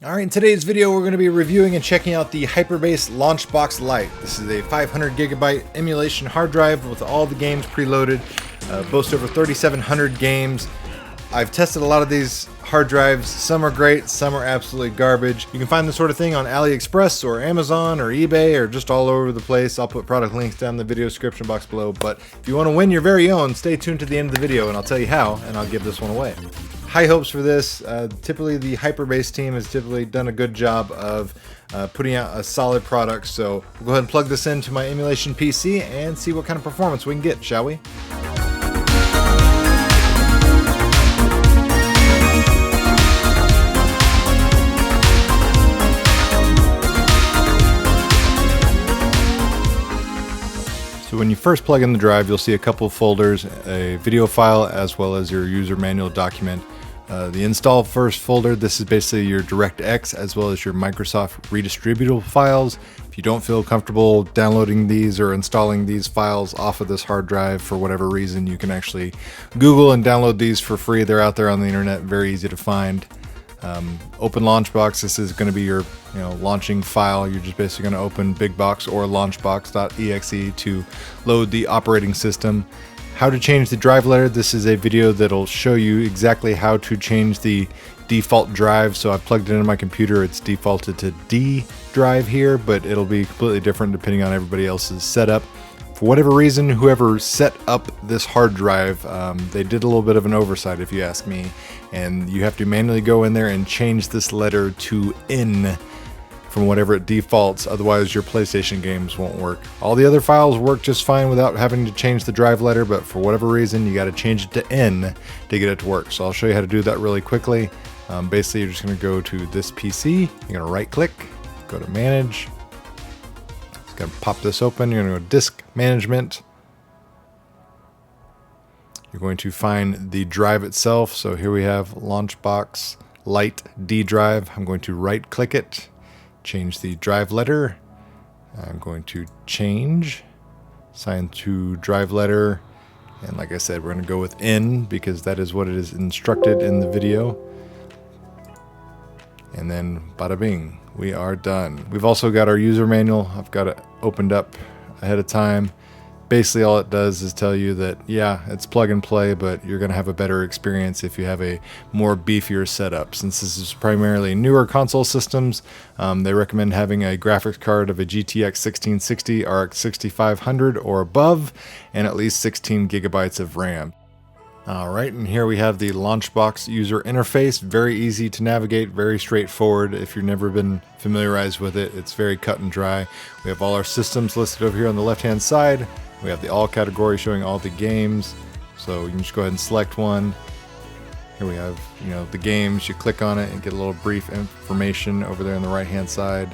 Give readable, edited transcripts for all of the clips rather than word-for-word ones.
Alright, in today's video we're going to be reviewing and checking out the Hyper Base Launchbox Lite. This is a 500GB emulation hard drive with all the games preloaded, boasts over 3,700 games. I've tested a lot of these hard drives. Some are great, some are absolutely garbage. You can find this sort of thing on AliExpress or Amazon or eBay or just all over the place. I'll put product links down in the video description box below, but if you want to win your very own, stay tuned to the end of the video and I'll tell you how, and I'll give this one away. High hopes for this. Typically the Hyper Base team has typically done a good job of putting out a solid product, so we'll go ahead and plug this into my emulation PC and see what kind of performance we can get, shall we? So when you first plug in the drive, you'll see a couple of folders, a video file as well as your user manual document. The install first folder, this is basically your DirectX as well as your Microsoft redistributable files. If you don't feel comfortable downloading these or installing these files off of this hard drive for whatever reason, you can actually Google and download these for free. They're out there on the internet, very easy to find. Open Launchbox, this is going to be your launching file. You're just basically going to open BigBox or launchbox.exe to load the operating system. How to change the drive letter, this is a video that'll show you exactly how to change the default drive. So I've plugged it into my computer, it's defaulted to D drive here, but it'll be completely different depending on everybody else's setup. For whatever reason, whoever set up this hard drive, they did a little bit of an oversight if you ask me, and you have to manually go in there and change this letter to N from whatever it defaults, otherwise your PlayStation games won't work. All the other files work just fine without having to change the drive letter, but for whatever reason you got to change it to N to get it to work. So I'll show you how to do that really quickly. Basically you're just going to go to this PC, you're going to right click, go to manage, it's going to pop this open, you're going to go to disk management. You're going to find the drive itself, so here we have Launchbox Lite D drive. I'm going to right click it, change the drive letter. I'm going to change, assign to drive letter, and like I said, we're going to go with N because that is what it is instructed in the video. And then bada bing, we are done. We've also got our user manual. I've got it opened up ahead of time. Basically all it does is tell you that, yeah, it's plug and play, but you're going to have a better experience if you have a more beefier setup. Since this is primarily newer console systems, they recommend having a graphics card of a GTX 1660, RX 6500 or above, and at least 16 gigabytes of RAM. Alright, and here we have the Launchbox user interface. Very easy to navigate, very straightforward. If you've never been familiarized with it, it's very cut and dry. We have all our systems listed over here on the left hand side. We have the all category showing all the games, so you can just go ahead and select one. Here we have the games. You click on it and get a little brief information over there on the right hand side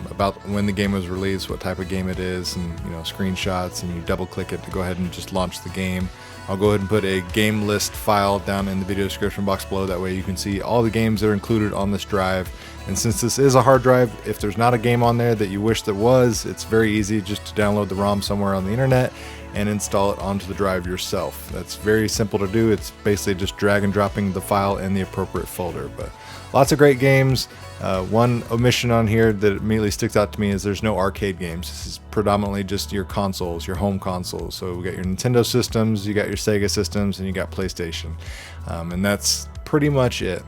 about when the game was released, what type of game it is, and screenshots, and you double click it to go ahead and just launch the game. I'll go ahead and put a game list file down in the video description box below, that way you can see all the games that are included on this drive. And since this is a hard drive, if there's not a game on there that you wish there was, it's very easy just to download the ROM somewhere on the internet and install it onto the drive yourself. That's very simple to do. It's basically just drag and dropping the file in the appropriate folder. But lots of great games. One omission on here that immediately sticks out to me is there's no arcade games. This is predominantly just your consoles, your home consoles. So we got your Nintendo systems, you got your Sega systems, and you got PlayStation. And that's pretty much it.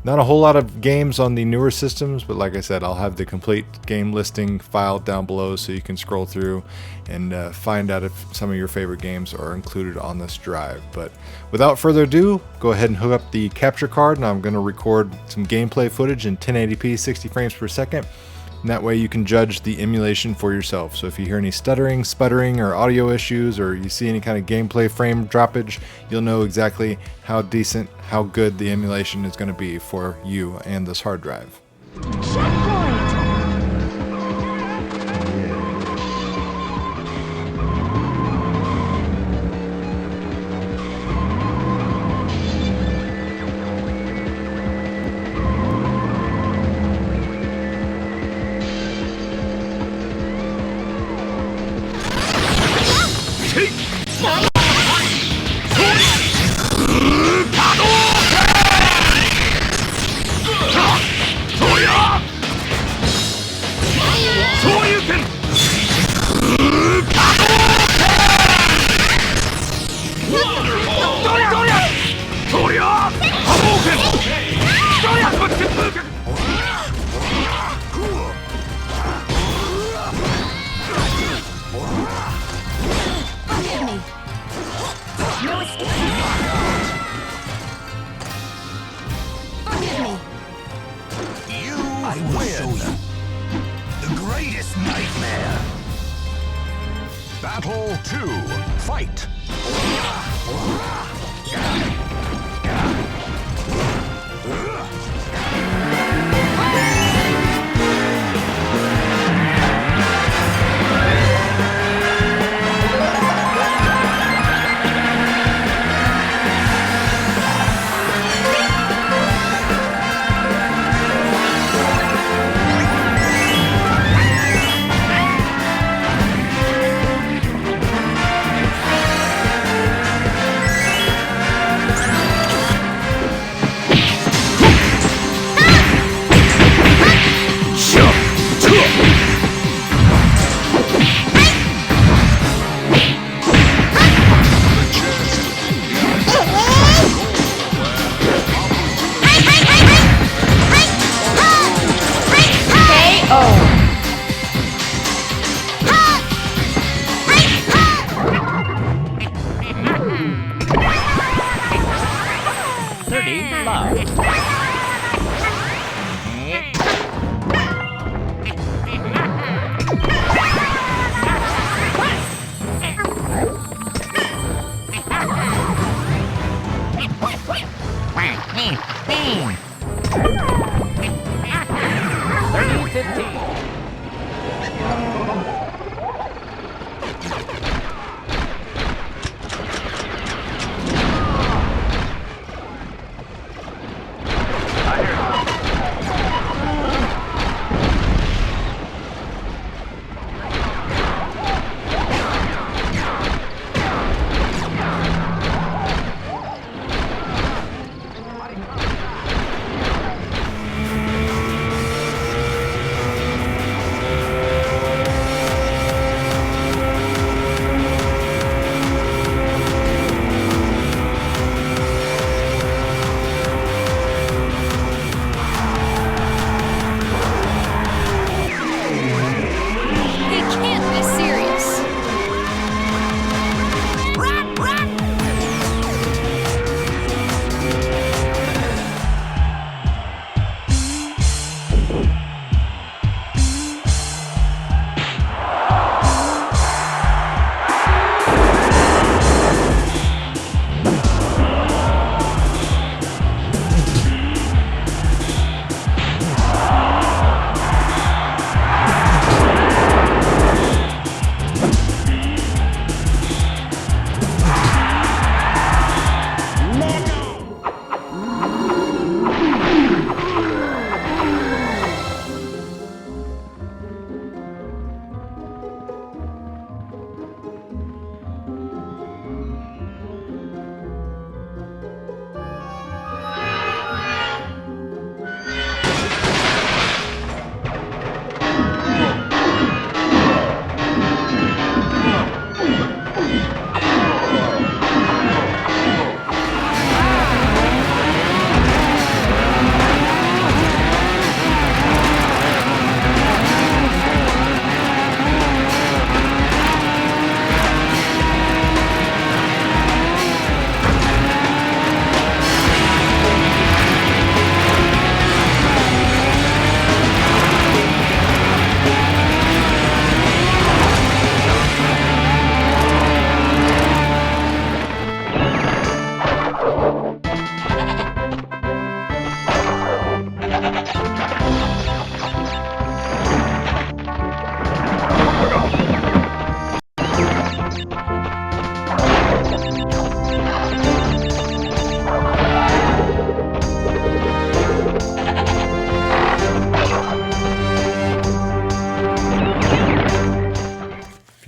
Not a whole lot of games on the newer systems, but like I said, I'll have the complete game listing file down below so you can scroll through and find out if some of your favorite games are included on this drive. But without further ado, go ahead and hook up the capture card, and I'm going to record some gameplay footage in 1080p 60 frames per second. And that way you can judge the emulation for yourself. So if you hear any stuttering, sputtering, or audio issues, or you see any kind of gameplay frame droppage, you'll know exactly how decent, how good the emulation is going to be for you and this hard drive. I will show you the greatest nightmare. Battle 2. Fight.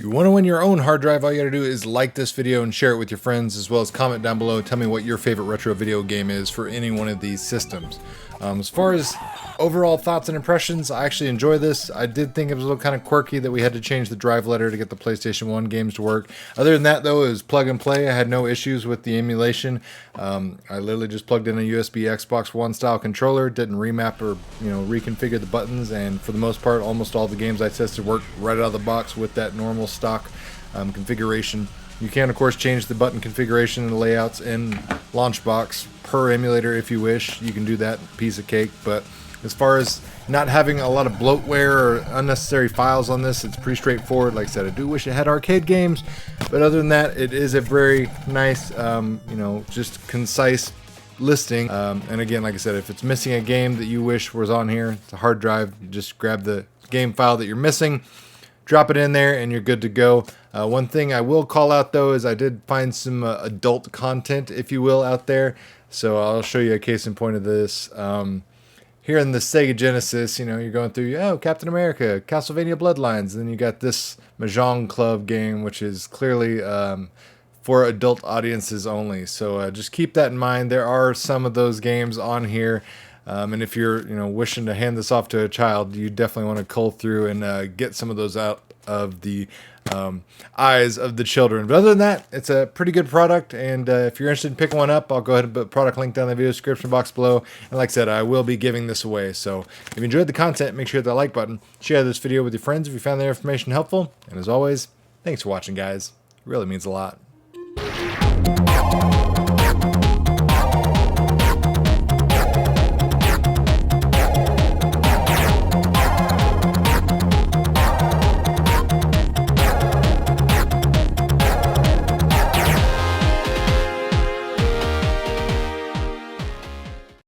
Want to win your own hard drive? All you gotta do is like this video and share it with your friends, as well as comment down below. Tell me what your favorite retro video game is for any one of these systems. As far as overall thoughts and impressions, I actually enjoy this. I did think it was a little kind of quirky that we had to change the drive letter to get the PlayStation 1 games to work. Other than that, though, it was plug and play. I had no issues with the emulation. I literally just plugged in a USB Xbox One style controller, didn't remap or reconfigure the buttons, and for the most part, almost all the games I tested worked right out of the box with that normal stock configuration. You can, of course, change the button configuration and the layouts in Launchbox per emulator if you wish. You can do that, piece of cake. But as far as not having a lot of bloatware or unnecessary files on this, it's pretty straightforward. Like I said, I do wish it had arcade games, but other than that, it is a very nice, just concise listing. And again, like I said, if it's missing a game that you wish was on here, it's a hard drive. You just grab the game file that you're missing, drop it in there, and you're good to go. One thing I will call out, though, is I did find some adult content, if you will, out there. So I'll show you a case in point of this. Here in the Sega Genesis, you're going through, Captain America, Castlevania Bloodlines, and then you got this Mahjong Club game, which is clearly for adult audiences only. So just keep that in mind. There are some of those games on here. And if you're, wishing to hand this off to a child, you definitely want to cull through and get some of those out of the eyes of the children. But other than that, it's a pretty good product. And if you're interested in picking one up, I'll go ahead and put a product link down in the video description box below. And like I said, I will be giving this away. So if you enjoyed the content, make sure to hit that like button. Share this video with your friends if you found the information helpful. And as always, thanks for watching, guys. It really means a lot.